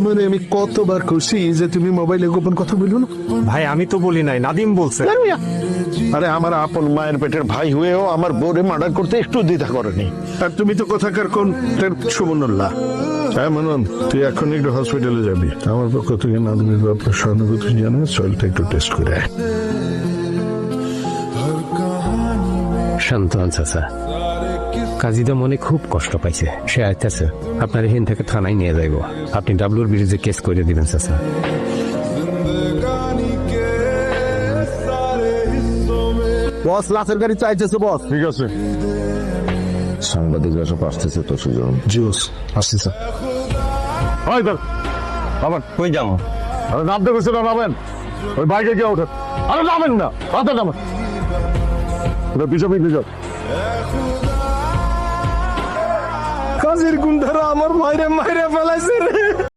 মানে আমি কতবার খুশি যে তুমি মোবাইলে গোপন কথা বললো না। ভাই আমি তো বলি নাই, নাদিম বলছে। আরে আমার আপন মায়ের পেটের ভাই হয়েও আমার বউরে মার্ডার করতে একটু দ্বিধা করেনি। আর তুমি তো কোথাকার কোন সুবর্ণল্লাহ। হ্যাঁ মানন, তুই এখন একটু হসপিটালে যাবি। আমার পক্ষ থেকে নাদিমের ব্যাপারে সহানুভূতি জানিয়ে সয়েলটা একটু টেস্ট করে আয়। শান্ত হন চাচা, কাজীদা মনে খুব কষ্ট পাইছে, সে আইতেছে। আপনার এখান থেকে থানায় নিয়ে যাইব, আপনি ডাবলুর বিরুদ্ধে কেস করে দিবেন চাচা। বস লাশের গাড়ি চাইতেছে বস। ঠিক আছে সাংবাদিকরা সব আসতেছে তো সুজন। জিওস আসছি স্যার। ওই ধর নামেন। কই যাবো? আরে নামতে গেছে না, নামেন। ওই বাইকে গিয়ে ওঠেন। আরে নামেন না, হাতে নামেন। ওটা পিছু পিছু যাও। কাজের গুন্ডারা আমার ভাইরে মাইরে ফেলাইছে রে।